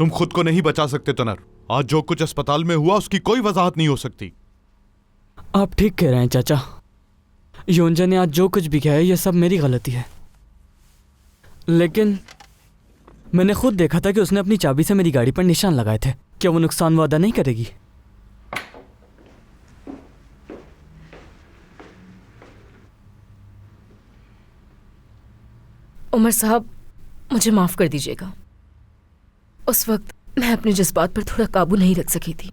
तुम खुद को नहीं बचा सकते तनर। आज जो कुछ अस्पताल में हुआ उसकी कोई वजाहत नहीं हो सकती। आप ठीक कह रहे हैं चाचा। योंजा ने आज जो कुछ भी किया है ये सब मेरी गलती है, लेकिन मैंने खुद देखा था कि उसने अपनी चाबी से मेरी गाड़ी पर निशान लगाए थे। क्या वो नुकसान वादा नहीं करेगी? उमर साहब, मुझे माफ कर दीजिएगा। उस वक्त मैं अपने जज्बात पर थोड़ा काबू नहीं रख सकी थी।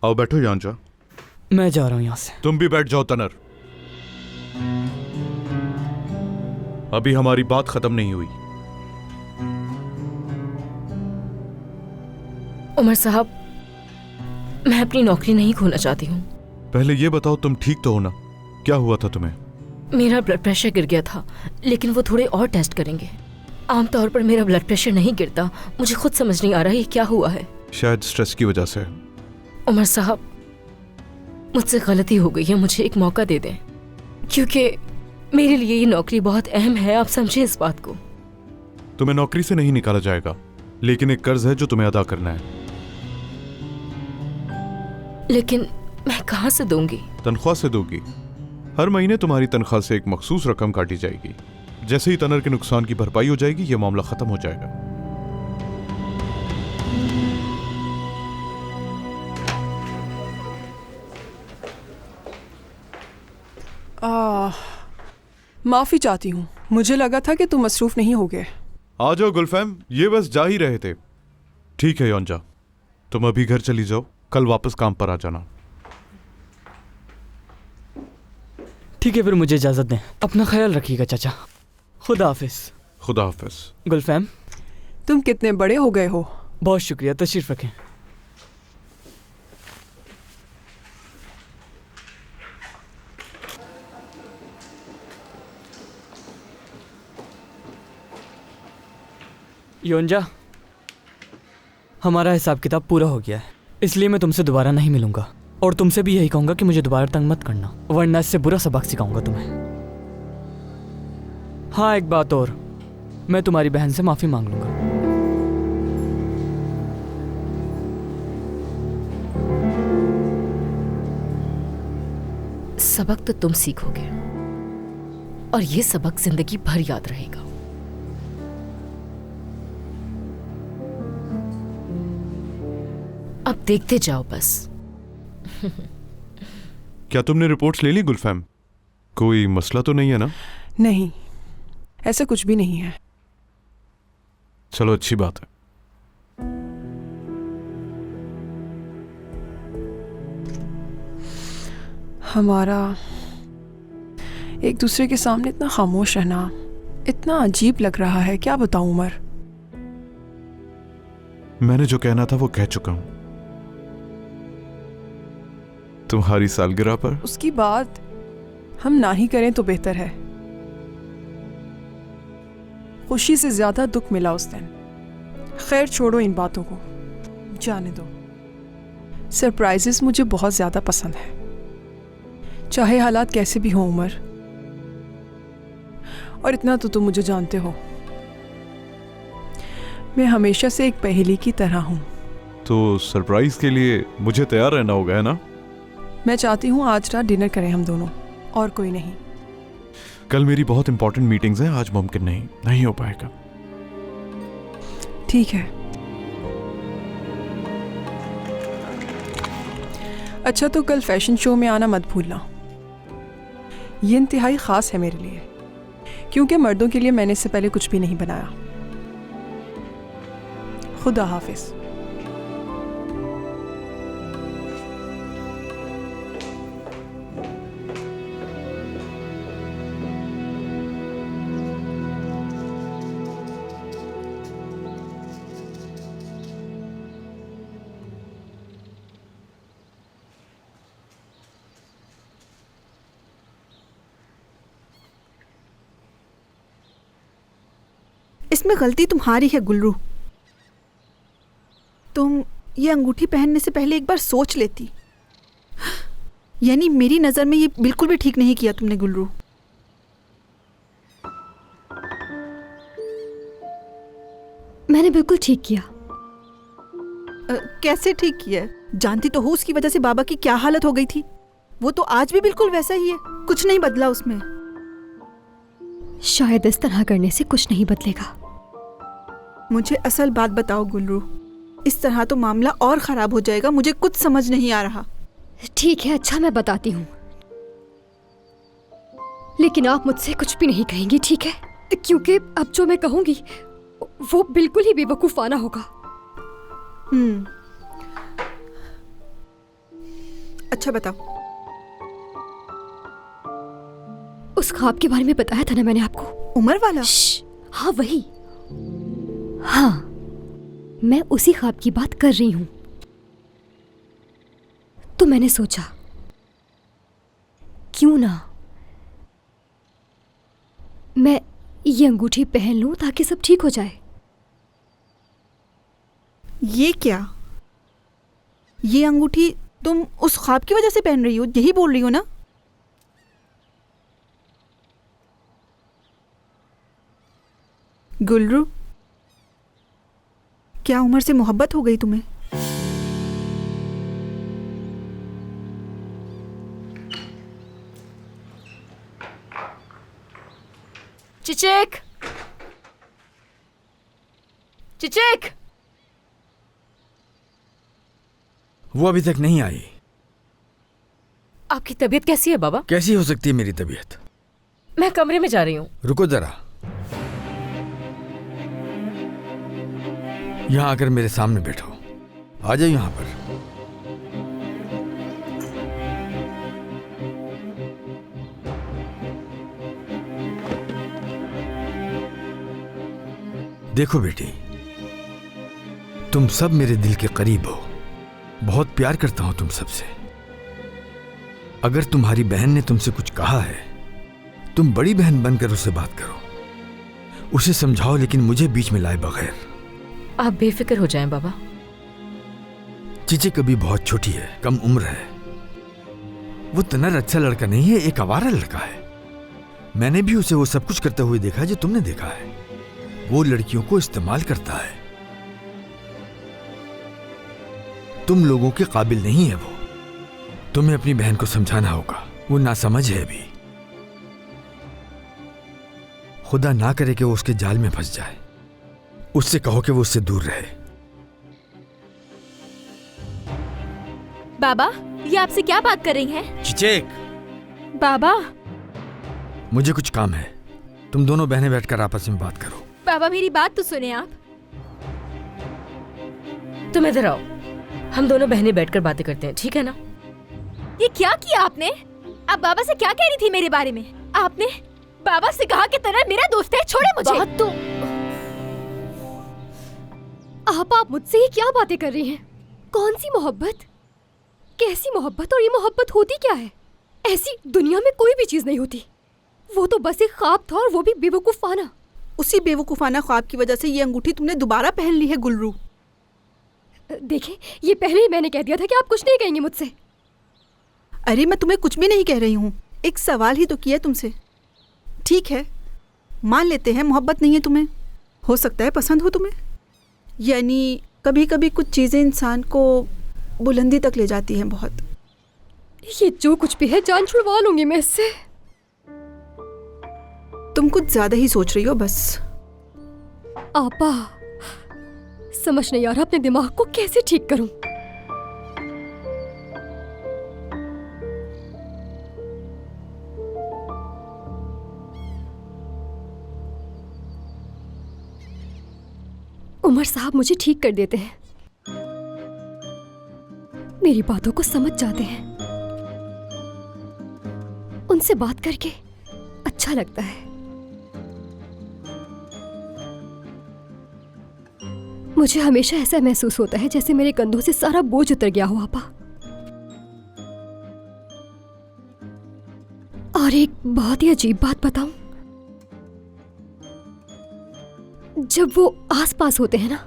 आओ बैठो योंजा। मैं जा रहा हूं यहां से। तुम भी बैठ जाओ तनर। अभी हमारी बात खत्म नहीं हुई। उमर साहब, मैं अपनी नौकरी नहीं खोना चाहती हूँ। पहले ये बताओ तुम ठीक तो हो ना? क्या हुआ था तुम्हें? मेरा ब्लड प्रेशर गिर गया था, लेकिन वो थोड़े और टेस्ट करेंगे। आमतौर पर मेरा ब्लड प्रेशर नहीं गिरता। मुझे खुद समझ नहीं आ रहा ये क्या हुआ है। शायद स्ट्रेस की वजह से। उमर साहब, मुझसे गलती हो गई है, मुझे एक मौका दे दें, क्योंकि मेरे लिए ये नौकरी बहुत अहम है। आप समझे इस बात को। तुम्हें नौकरी से नहीं निकाला जाएगा, लेकिन एक कर्ज है जो तुम्हें अदा करना है। लेकिन मैं कहाँ से दूंगी? तनख्वाह से दोगी। हर महीने तुम्हारी तनख्वाह से एक मखसूस रकम काटी जाएगी। जैसे ही तनर के नुकसान की भरपाई हो जाएगी यह मामला खत्म हो जाएगा। माफी चाहती हूँ, मुझे लगा था कि तुम मसरूफ नहीं हो गए। आ जाओ गुलफैम, ये बस जा ही रहे थे। ठीक है योंजा, तुम अभी घर चली जाओ, कल वापस काम पर आ जाना। ठीक है, फिर मुझे इजाजत दें। अपना ख्याल रखिएगा चाचा। खुदा हाफिज। खुदा हाफिज। गुलफैम, तुम कितने बड़े हो गए हो। बहुत शुक्रिया, तशरीफ रखें। योंजा, हमारा हिसाब किताब पूरा हो गया है, इसलिए मैं तुमसे दोबारा नहीं मिलूंगा। और तुमसे भी यही कहूंगा कि मुझे दोबारा तंग मत करना, वरना इससे बुरा सबक सिखाऊंगा तुम्हें। हाँ, एक बात और, मैं तुम्हारी बहन से माफी मांग लूंगा। सबक तो तुम सीखोगे, और ये सबक जिंदगी भर याद रहेगा। अब देखते जाओ बस। क्या तुमने रिपोर्ट्स ले ली गुलफैम? कोई मसला तो नहीं है ना? नहीं, ऐसा कुछ भी नहीं है। चलो, अच्छी बात है। हमारा एक दूसरे के सामने इतना खामोश रहना इतना अजीब लग रहा है, क्या बताऊं उमर। मैंने जो कहना था वो कह चुका हूं। तुम्हारी सालगिरह पर उसकी बात हम ना ही करें तो बेहतर है। खुशी से ज्यादा दुख मिला उस दिन। खैर छोड़ो इन बातों को, जाने दो। सरप्राइजेस मुझे बहुत ज्यादा पसंद है, चाहे हालात कैसे भी हों उमर। और इतना तो तुम मुझे जानते हो, मैं हमेशा से एक पहेली की तरह हूं। तो सरप्राइज के लिए मुझे तैयार रहना होगा, है ना? मैं चाहती हूँ आज रात डिनर करें हम दोनों, और कोई नहीं। कल मेरी बहुत इंपॉर्टेंट मीटिंग्स हैं, आज मुमकिन नहीं हो पाएगा। ठीक है। अच्छा, तो कल फैशन शो में आना मत भूलना। ये इंतहाई ख़ास है मेरे लिए, क्योंकि मर्दों के लिए मैंने इससे पहले कुछ भी नहीं बनाया। खुदा हाफिज। इसमें गलती तुम्हारी है गुल्रू। तुम ये अंगूठी पहनने से पहले एक बार सोच लेती। यानी मेरी नज़र में ये बिल्कुल भी ठीक नहीं किया तुमने गुल्रू। मैंने बिल्कुल ठीक किया। कैसे ठीक किया है? जानती तो हो उसकी वजह से बाबा की क्या हालत हो गई थी। वो तो आज भी बिल्कुल वैसा ही है, कुछ नहीं बदला उसमें। शायद इस तरह करने से कुछ नहीं बदलेगा। मुझे असल बात बताओ गुलरू, इस तरह तो मामला और खराब हो जाएगा। मुझे कुछ समझ नहीं आ रहा। ठीक है, अच्छा मैं बताती हूँ, लेकिन आप मुझसे कुछ भी नहीं कहेंगी, ठीक है? क्योंकि अब जो मैं कहूंगी वो बिल्कुल ही बेवकूफाना होगा। अच्छा बताओ। उस ख्वाब के बारे में बताया था ना मैंने आपको, उमर वाला? हाँ वही। हाँ, मैं उसी ख्वाब की बात कर रही हूं। तो मैंने सोचा क्यों ना मैं ये अंगूठी पहन लूं ताकि सब ठीक हो जाए। ये क्या? ये अंगूठी तुम उस ख्वाब की वजह से पहन रही हो, यही बोल रही हो ना? गुलरू, क्या उमर से मोहब्बत हो गई तुम्हें? चिचिक, चिचिक, वो अभी तक नहीं आई। आपकी तबीयत कैसी है बाबा? कैसी हो सकती है मेरी तबीयत? मैं कमरे में जा रही हूँ। रुको जरा, यहाँ आकर मेरे सामने बैठो। आ जाओ यहाँ पर। देखो बेटी, तुम सब मेरे दिल के करीब हो। बहुत प्यार करता हूं तुम सबसे। अगर तुम्हारी बहन ने तुमसे कुछ कहा है, तुम बड़ी बहन बनकर उससे बात करो, उसे समझाओ, लेकिन मुझे बीच में लाए बगैर। आप बेफिक्र हो जाएं बाबा। चीची कभी बहुत छोटी है, कम उम्र है। वो तनर अच्छा लड़का नहीं है, एक आवारा लड़का है। मैंने भी उसे वो सब कुछ करते हुए देखा है जो तुमने देखा है। वो लड़कियों को इस्तेमाल करता है। तुम लोगों के काबिल नहीं है वो। तुम्हें अपनी बहन को समझाना होगा, वो नासमझ है अभी। खुदा ना करे कि वो उसके जाल में फंस जाए। उससे कहो कि वो उससे दूर रहे। बाबा, ये आपसे क्या बात कर रही हैं? चिचेक, बाबा, मुझे कुछ काम है। तुम दोनों बहनें बैठकर आपस में बात करो। बाबा मेरी बात तो सुने आप। तुम इधर आओ, हम दोनों बहनें बैठकर बातें करते हैं, ठीक है ना? ये क्या किया आपने? आप बाबा से क्या कह रही थी मेरे बारे में? आपने बाबा से कहा कि तनर मेरा दोस्त है, छोड़े मुझे। बात तो आप मुझसे ये क्या बातें कर रही हैं? कौन सी मोहब्बत? कैसी मोहब्बत? और ये मोहब्बत होती क्या है? ऐसी दुनिया में कोई भी चीज नहीं होती। वो तो बस एक ख्वाब था, और वो भी बेवकूफाना। उसी बेवकूफाना ख्वाब की वजह से ये अंगूठी तुमने दोबारा पहन ली है गुलरू। देखें, ये पहले ही मैंने कह दिया था कि आप कुछ नहीं कहेंगे मुझसे। अरे मैं तुम्हें कुछ भी नहीं कह रही हूँ, एक सवाल ही तो किया तुमसे। ठीक है, मान लेते हैं मोहब्बत नहीं है तुम्हें, हो सकता है पसंद हो तुम्हें। यानी कभी कभी कुछ चीज़ें इंसान को बुलंदी तक ले जाती हैं बहुत। ये जो कुछ भी है जान छुड़वा लूंगी मैं इससे। तुम कुछ ज्यादा ही सोच रही हो बस। आपा, समझ नहीं आ रहा अपने दिमाग को कैसे ठीक करूं। उमर साहब मुझे ठीक कर देते हैं, मेरी बातों को समझ जाते हैं। उनसे बात करके अच्छा लगता है। मुझे हमेशा ऐसा महसूस होता है जैसे मेरे कंधों से सारा बोझ उतर गया हो आपा। और एक बहुत ही अजीब बात बताऊं, जब वो आसपास होते हैं ना,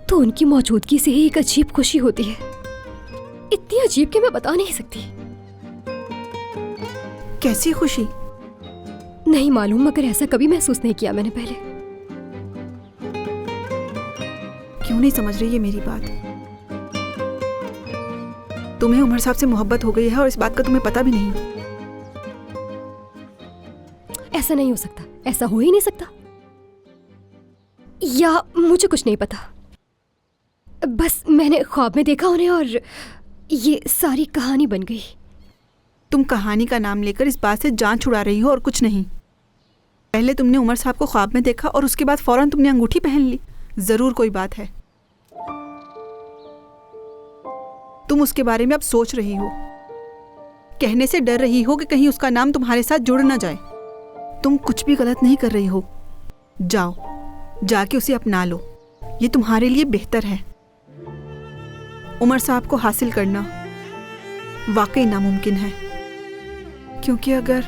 तो उनकी मौजूदगी से ही एक अजीब खुशी होती है। इतनी अजीब कि मैं बता नहीं सकती। कैसी खुशी? नहीं मालूम, मगर ऐसा कभी महसूस नहीं किया मैंने पहले। क्यों क्यों नहीं समझ रही है मेरी बात? तुम्हें उमर साहब से मोहब्बत हो गई है और इस बात का तुम्हें पता भी नहीं। ऐसा नहीं हो सकता, ऐसा हो ही नहीं सकता। या मुझे कुछ नहीं पता, बस मैंने ख्वाब में देखा उन्हें और ये सारी कहानी बन गई। तुम कहानी का नाम लेकर इस बात से जान छुड़ा रही हो और कुछ नहीं। पहले तुमने उमर साहब को ख्वाब में देखा और उसके बाद फौरन तुमने अंगूठी पहन ली। जरूर कोई बात है। तुम उसके बारे में अब सोच रही हो, कहने से डर रही हो कि कहीं उसका नाम तुम्हारे साथ जुड़ ना जाए। तुम कुछ भी गलत नहीं कर रही हो। जाओ, जाके उसे अपना लो, ये तुम्हारे लिए बेहतर है। उमर साहब को हासिल करना वाकई नामुमकिन है, क्योंकि अगर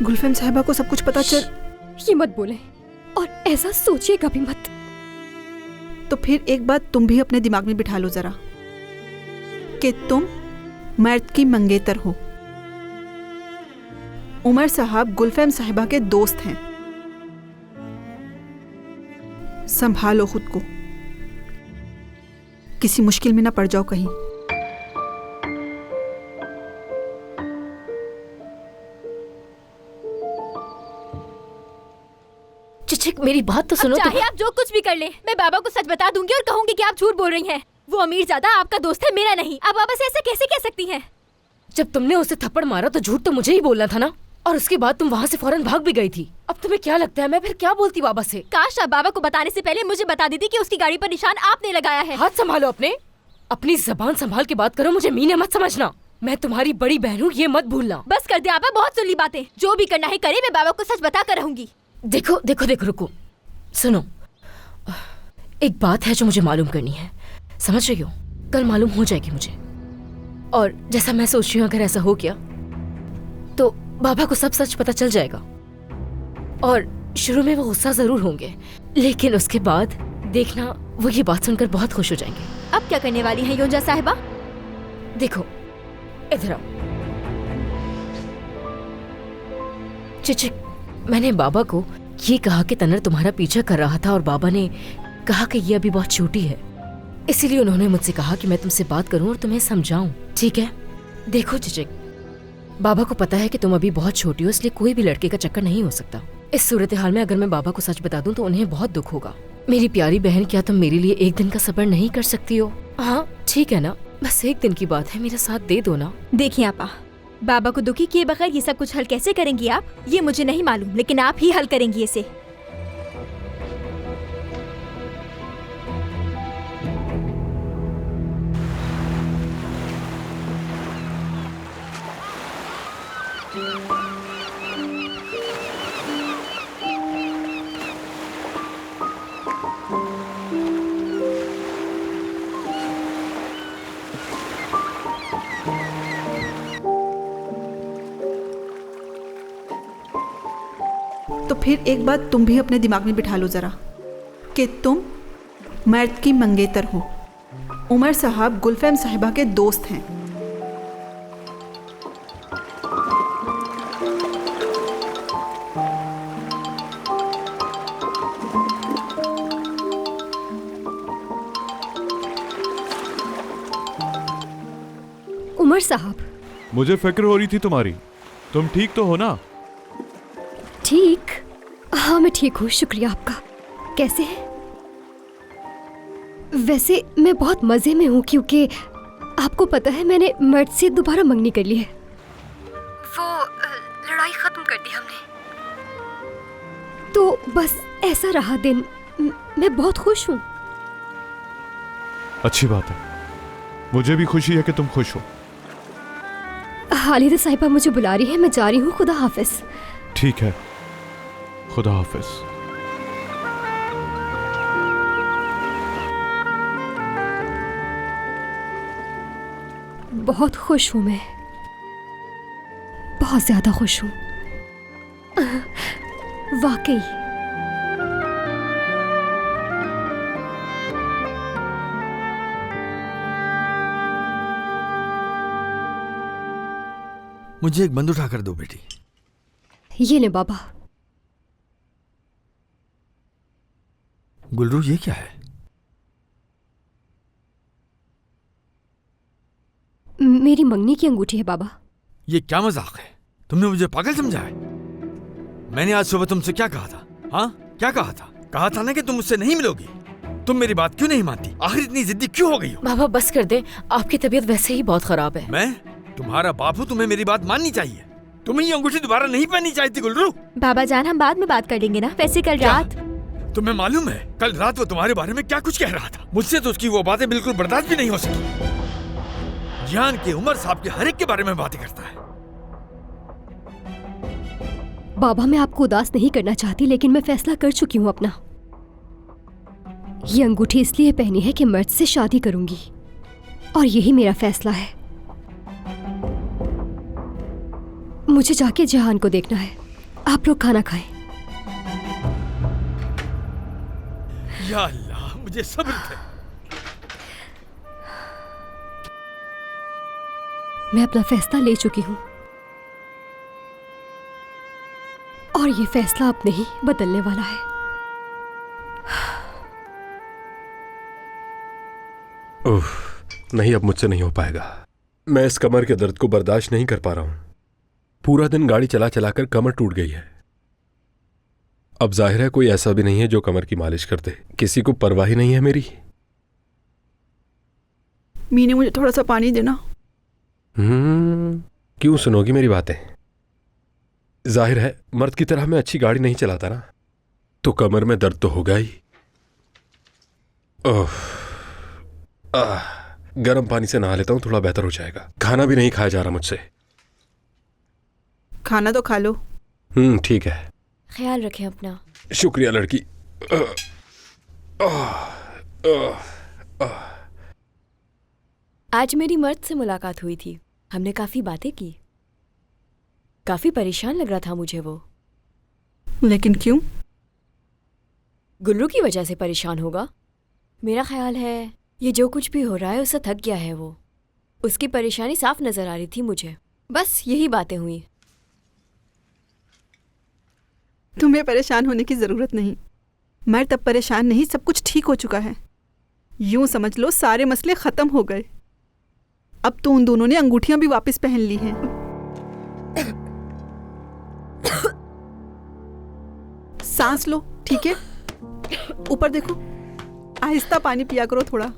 गुलफेम साहिबा को सब कुछ पता चल। ये मत बोले और ऐसा सोचिए कभी मत। तो फिर एक बात तुम भी अपने दिमाग में बिठा लो जरा, कि तुम मर्द की मंगेतर हो। उमर साहब गुलफेम साहिबा के दोस्त हैं। संभालो खुद को, किसी मुश्किल में ना पड़ जाओ कहीं। चिचिक, मेरी बात तो सुनो। चाहे आप जो कुछ भी कर ले, मैं बाबा को सच बता दूंगी और कहूंगी कि आप झूठ बोल रही हैं। वो अमीरजादा आपका दोस्त है, मेरा नहीं। आप बाबा से ऐसा कैसे कह सकती हैं? जब तुमने उसे थप्पड़ मारा तो झूठ तो मुझे ही बोलना था ना, और उसके बाद तुम वहाँ से फौरन भाग भी गई थी। अब तुम्हें क्या लगता है मैं फिर क्या बोलती बाबा से? काश आप बाबा को बताने से पहले मुझे बता देती कि उसकी गाड़ी पर निशान आपने लगाया है। हाथ संभालो अपनी जबान संभाल के बात करो। मुझे मीने मत समझना, मैं तुम्हारी बड़ी बहन हूँ, ये मत भूलना। बस कर दे आपा, बहुत सुन ली बातें। जो भी करना है करे, मैं बाबा को सच बता कर रहूंगी। देखो देखो देखो, रुको, सुनो, एक बात है जो मुझे मालूम करनी है, समझ रही हो? कल मालूम हो जाएगी मुझे, और जैसा मैं सोच रही हूँ अगर ऐसा हो गया तो बाबा को सब सच पता चल जाएगा। और शुरू में वो गुस्सा जरूर होंगे, लेकिन उसके बाद देखना वो ये बात सुनकर बहुत खुश हो जाएंगे। अब क्या करने वाली है योंजा साहिबा? देखो, इधर आओ। चिचिक, मैंने बाबा को ये कहा कि तनर तुम्हारा पीछा कर रहा था और बाबा ने कहा कि ये अभी बहुत छोटी है, इसीलिए उन्होंने मुझसे कहा कि मैं तुमसे बात करूं और तुम्हें समझाऊं, ठीक है? देखो चिचिक, बाबा को पता है कि तुम अभी बहुत छोटी हो, इसलिए कोई भी लड़के का चक्कर नहीं हो सकता। इस सूरत हाल में अगर मैं बाबा को सच बता दूं तो उन्हें बहुत दुख होगा। मेरी प्यारी बहन, क्या तुम मेरे लिए एक दिन का सब्र नहीं कर सकती हो? हाँ ठीक है ना, बस एक दिन की बात है, मेरा साथ दे दो ना। देखिए आपा, बाबा को दुखी किए बगैर ये सब कुछ हल कैसे करेंगी आप, ये मुझे नहीं मालूम, लेकिन आप ही हल करेंगी इसे। तो फिर एक बात तुम भी अपने दिमाग में बिठा लो जरा, कि तुम मर्द की मंगेतर हो। उमर साहब गुलफेम साहिबा के दोस्त हैं। उमर साहब, मुझे फिक्र हो रही थी तुम्हारी। तुम ठीक तो हो ना? ठीक? हाँ मैं ठीक हूँ, शुक्रिया आपका। कैसे हैं? वैसे मैं बहुत मजे में हूँ, क्योंकि आपको पता है मैंने मर्द से दोबारा मंगनी कर ली है। वो लड़ाई खत्म कर दी हमने, तो बस ऐसा रहा दिन। मैं बहुत खुश हूँ। अच्छी बात है, मुझे भी खुशी है कि तुम खुश हो। हालिदा साहिबा मुझे बुला रही है, मैं जा रही हूँ। खुदा हाफिज। ठीक है, खुदा हाफिज। बहुत खुश हूँ मैं, बहुत ज्यादा खुश हूँ वाकई। मुझे एक बंद उठा कर दो बेटी। ये ले बाबा। गुलरू, ये क्या है? मेरी मंगनी की अंगूठी है बाबा। ये क्या मजाक है? तुमने मुझे पागल समझा है? मैंने आज सुबह तुमसे क्या कहा था? हाँ, क्या कहा था? कहा था ना कि तुम मुझसे नहीं मिलोगी। तुम मेरी बात क्यों नहीं मानती? आखिर इतनी जिद्दी क्यों हो गई हो? बाबा बस कर दे, आपकी तबीयत वैसे ही बहुत खराब है। मैं तुम्हारा बाप हूँ, तुम्हें मेरी बात माननी चाहिए। तुम्हें ये अंगूठी दोबारा नहीं पहननी चाहिए थी गुलरू। बाबा जान, हम बाद में बात कर लेंगे ना। वैसे कल क्या? रात तुम्हें मालूम है कल रात वो तुम्हारे बारे में क्या कुछ कह रहा था? मुझसे तो उसकी वो बातें बिल्कुल बर्दाश्त भी नहीं हो सकी। जान की उमर साहब के हर एक के बारे में बातें करता है। बाबा मैं आपको उदास नहीं करना चाहती, लेकिन मैं फैसला कर चुकी हूँ अपना। ये अंगूठी इसलिए पहनी है कि मर्द से शादी करूंगी, और यही मेरा फैसला है। मुझे जाके जहान को देखना है। आप लोग खाना खाएं। या अल्लाह, मुझे सब्र थे। मैं अपना फैसला ले चुकी हूँ, और ये फैसला अब नहीं बदलने वाला है। उफ, नहीं, अब मुझसे नहीं हो पाएगा। मैं इस कमर के दर्द को बर्दाश्त नहीं कर पा रहा हूं। पूरा दिन गाड़ी चला चला कर कमर टूट गई है। अब जाहिर है कोई ऐसा भी नहीं है जो कमर की मालिश कर दे। किसी को परवाह ही नहीं है मेरी। मीने, मुझे थोड़ा सा पानी देना। क्यों सुनोगी मेरी बातें? जाहिर है मर्द की तरह मैं अच्छी गाड़ी नहीं चलाता ना, तो कमर में दर्द तो होगा ही। गर्म पानी से नहा लेता हूं, थोड़ा बेहतर हो जाएगा। खाना भी नहीं खाया जा रहा मुझसे। खाना तो खा लो। ठीक है। ख्याल रखें अपना। शुक्रिया लड़की। आज मेरी मर्द से मुलाकात हुई थी। हमने काफी बातें की। काफी परेशान लग रहा था मुझे वो। लेकिन क्यों? गुल्लू की वजह से परेशान होगा। मेरा ख्याल है ये जो कुछ भी हो रहा है उससे थक गया है वो। उसकी परेशानी साफ नजर आ रही थी मुझे। बस यही बातें हुई। तुम्हें परेशान होने की जरूरत नहीं। मैं तब परेशान नहीं, सब कुछ ठीक हो चुका है। यूं समझ लो सारे मसले खत्म हो गए। अब तो उन दोनों ने अंगूठियां भी वापस पहन ली हैं। सांस लो, ठीक है? ऊपर देखो। आहिस्ता पानी पिया करो थोड़ा।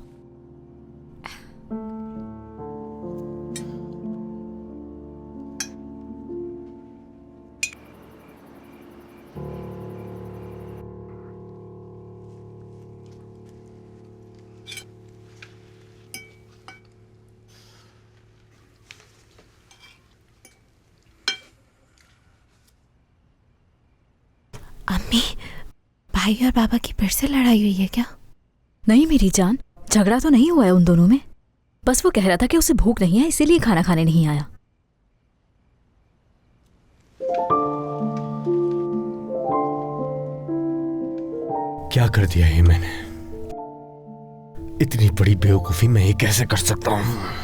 अम्मी, भाई और बाबा की फिर से लड़ाई हुई है क्या? नहीं मेरी जान, झगड़ा तो नहीं हुआ है उन दोनों में। बस वो कह रहा था कि उसे भूख नहीं है, इसीलिए खाना खाने नहीं आया। क्या कर दिया ये मैंने? इतनी बड़ी बेवकूफी मैं ये कैसे कर सकता हूं?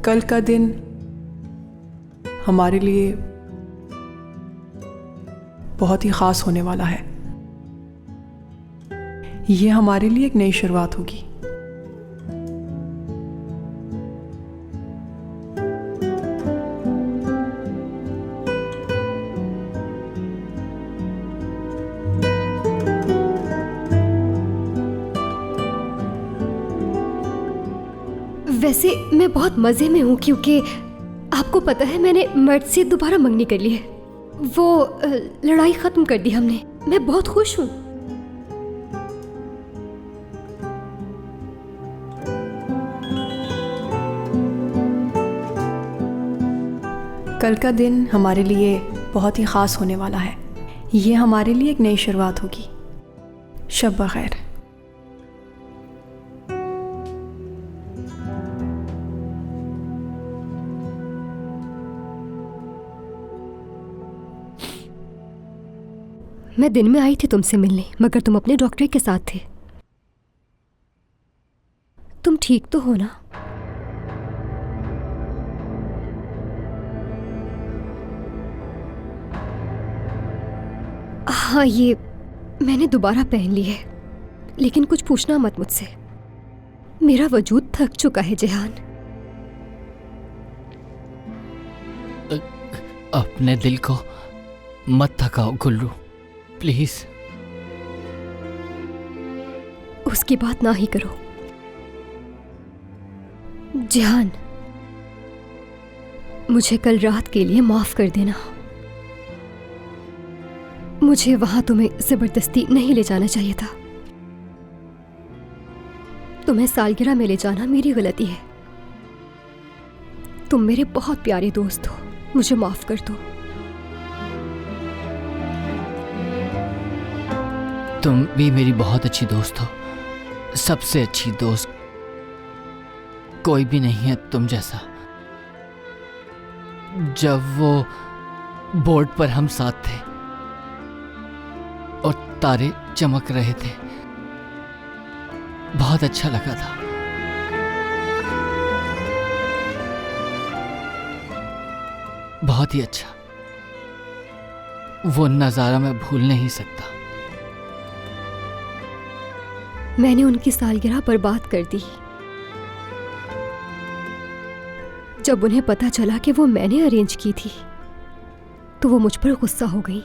कल का दिन हमारे लिए बहुत ही खास होने वाला है। ये हमारे लिए एक नई शुरुआत होगी। वैसे मैं बहुत मजे में हूँ, क्योंकि आपको पता है मैंने मर्द से दोबारा मंगनी कर ली है। वो लड़ाई खत्म कर दी हमने। मैं बहुत खुश हूँ। कल का दिन हमारे लिए बहुत ही खास होने वाला है। ये हमारे लिए एक नई शुरुआत होगी। शब बखैर। मैं दिन में आई थी तुमसे मिलने, मगर तुम अपने डॉक्टर के साथ थे। तुम ठीक तो हो ना? हाँ, ये मैंने दोबारा पहन ली है, लेकिन कुछ पूछना मत मुझसे। मेरा वजूद थक चुका है जेहान। अपने दिल को मत थकाओ गुल्लू, प्लीज। उसकी बात ना ही करो जेहान। मुझे कल रात के लिए माफ कर देना। मुझे वहां तुम्हें जबरदस्ती नहीं ले जाना चाहिए था। तुम्हें सालगिरह में ले जाना मेरी गलती है। तुम मेरे बहुत प्यारे दोस्त हो, मुझे माफ कर दो। तुम भी मेरी बहुत अच्छी दोस्त हो, सबसे अच्छी दोस्त। कोई भी नहीं है तुम जैसा। जब वो बोर्ड पर हम साथ थे और तारे चमक रहे थे, बहुत अच्छा लगा था। बहुत ही अच्छा। वो नज़ारा मैं भूल नहीं सकता। मैंने उनकी सालगिरह बर्बाद कर दी। जब उन्हें पता चला कि वो मैंने अरेंज की थी, तो वो मुझ पर गुस्सा हो गई।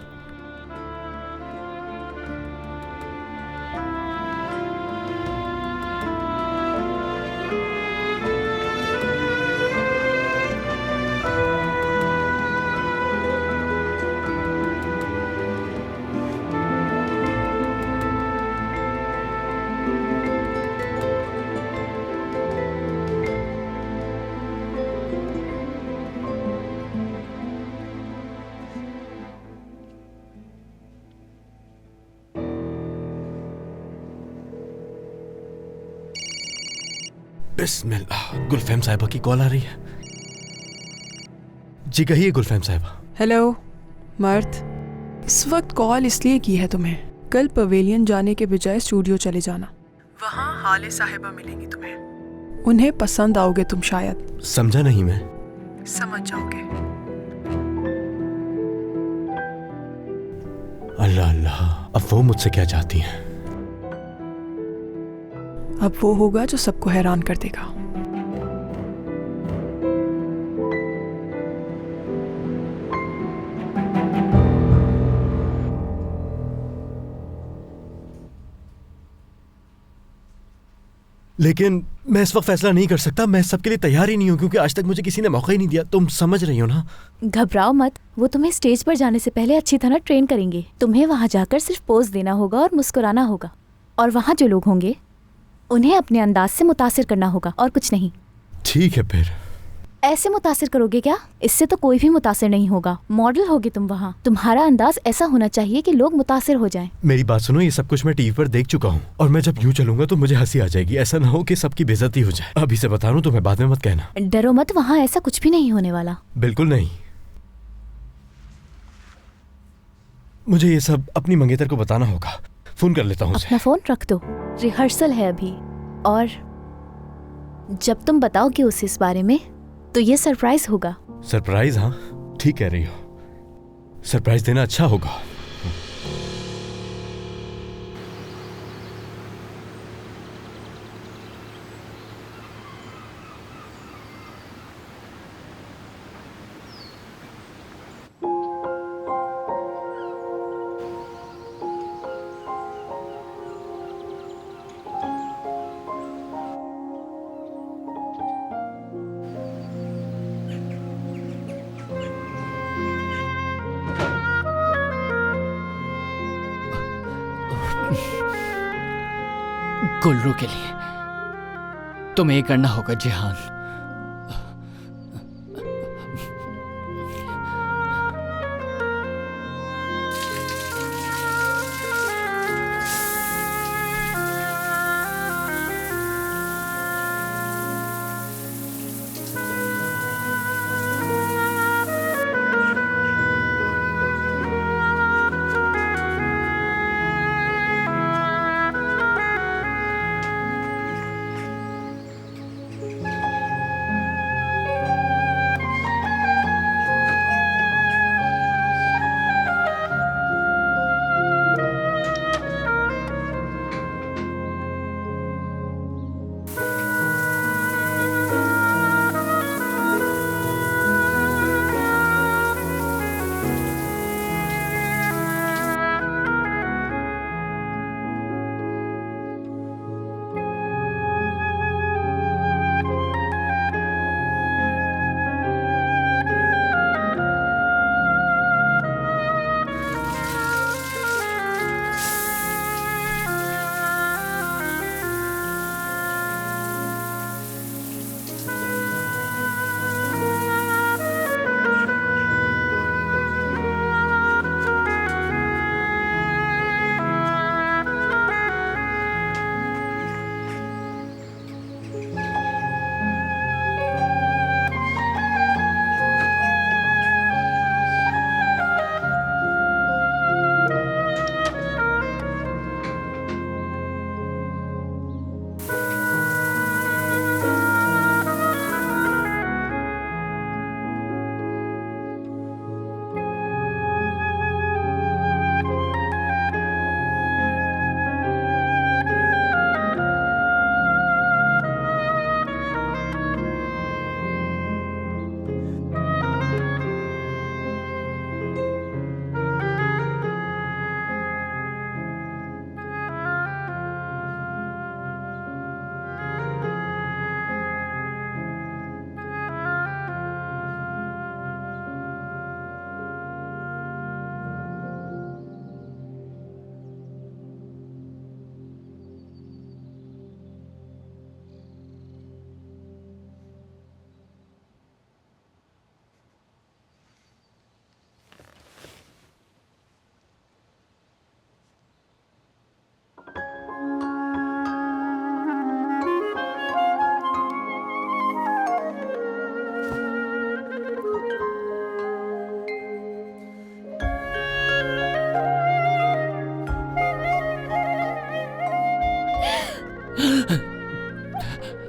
बिस्मिल्लाह। गुलफैम साहिबा की कॉल आ रही है। जी कहिए गुलफैम साहिबा। हेलो मर्द, इस वक्त कॉल इसलिए की है तुम्हें, कल पवेलियन जाने के बजाय स्टूडियो चले जाना। वहाँ हाले साहिबा मिलेंगी तुम्हें, उन्हें पसंद आओगे तुम शायद। समझा नहीं मैं। समझ जाओगे। अल्लाह अल्लाह, अब वो मुझसे क्या चाहती हैं? अब वो होगा जो सबको हैरान कर देगा। लेकिन मैं इस वक्त फैसला नहीं कर सकता। मैं सबके लिए तैयार ही नहीं हूँ, क्योंकि आज तक मुझे किसी ने मौका ही नहीं दिया। तुम समझ रही हो ना? घबराओ मत, वो तुम्हें स्टेज पर जाने से पहले अच्छी तरह ट्रेन करेंगे। तुम्हें वहां जाकर सिर्फ पोज देना होगा और मुस्कुराना होगा, और वहां जो लोग होंगे उन्हें अपने अंदाज से मुतासिर करना होगा, और कुछ नहीं। ठीक है। फिर ऐसे मुतासिर करोगे क्या? इससे तो कोई भी मुतासिर नहीं होगा। मॉडल होगे तुम वहाँ। तुम्हारा अंदाज ऐसा होना चाहिए कि लोग मुतासिर हो जाएं। मेरी बात सुनो, ये सब कुछ मैं टीवी पर देख चुका हूँ, और मैं जब यूं चलूंगा तो मुझे हंसी आ जाएगी। ऐसा ना हो कि सबकी बेइज्जती हो जाए। अभी से बता रहा हूं, तुम्हें बाद में मत कहना। डरो मत, वहाँ ऐसा कुछ भी नहीं होने वाला। बिल्कुल नहीं। मुझे ये सब अपनी मंगेतर को बताना होगा। फोन कर लेता हूँ उसे। अपना फोन रख दो, रिहर्सल है अभी। और जब तुम बताओगे उसे इस बारे में, तो ये सरप्राइज होगा। सरप्राइज? हाँ ठीक कह रही हो, सरप्राइज देना अच्छा होगा। गुल्लू के लिए तुम्हें ये करना होगा जेहान।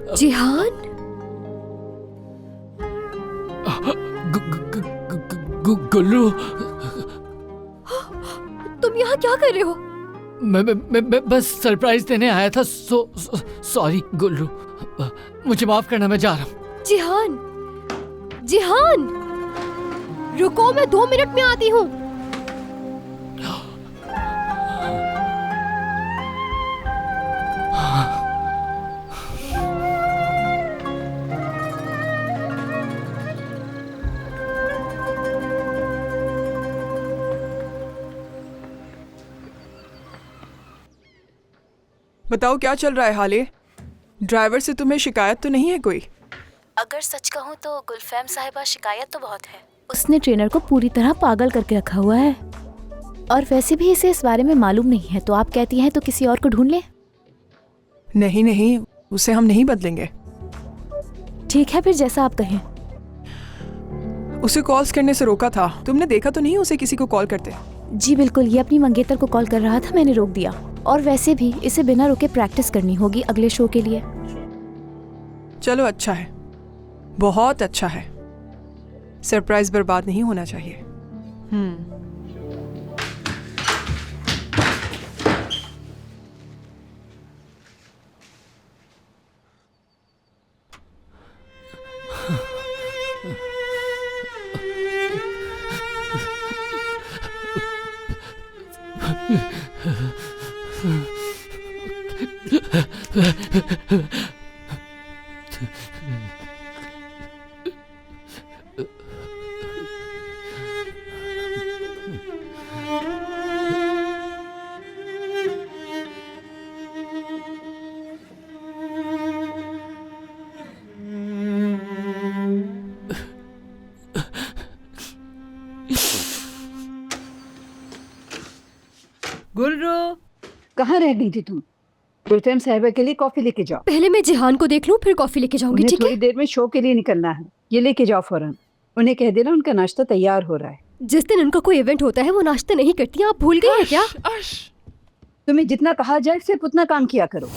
जिहान, गुल्लू, तुम यहाँ क्या कर रहे हो? मैं बस सरप्राइज देने आया था। सॉरी गुल्लू, मुझे माफ करना, मैं जा रहा हूँ। जिहान, जिहान, रुको, मैं 2 मिनट में आती हूँ। बताओ क्या चल रहा है हाले? ड्राइवर से तुम्हें शिकायत तो नहीं है कोई? अगर सच कहूँ तो गुलफैम साहिबा, शिकायत तो बहुत है। उसने ट्रेनर को पूरी तरह पागल करके रखा हुआ है, और वैसे भी इसे इस बारे में मालूम नहीं है। तो आप कहती हैं तो किसी और को ढूंढ ले? नहीं नहीं, उसे हम नहीं बदलेंगे। ठीक है, फिर जैसा आप कहें। उसे कॉल्स करने से रोका था। तुमने देखा तो नहीं उसे किसी को कॉल करते? जी बिल्कुल, ये अपनी मंगेतर को कॉल कर रहा था, मैंने रोक दिया। और वैसे भी इसे बिना रुके प्रैक्टिस करनी होगी अगले शो के लिए। चलो अच्छा है, बहुत अच्छा है। सरप्राइज बर्बाद नहीं होना चाहिए। गुल्लू, कहाँ रह गई थी तुम? गुलफैम साहिबा के लिए कॉफी लेके जाओ। पहले मैं जिहान को देख लूं, फिर कॉफी लेके जाऊंगी, उन्हें ठीक है? थोड़ी देर में शो के लिए निकलना है, ये लेके जाओ फौरन। उन्हें कह देना उनका नाश्ता तैयार हो रहा है। जिस दिन उनका कोई इवेंट होता है वो नाश्ता नहीं करती, आप भूल गए हैं क्या? तुम्हें जितना कहा जाए सिर्फ उतना काम किया करो।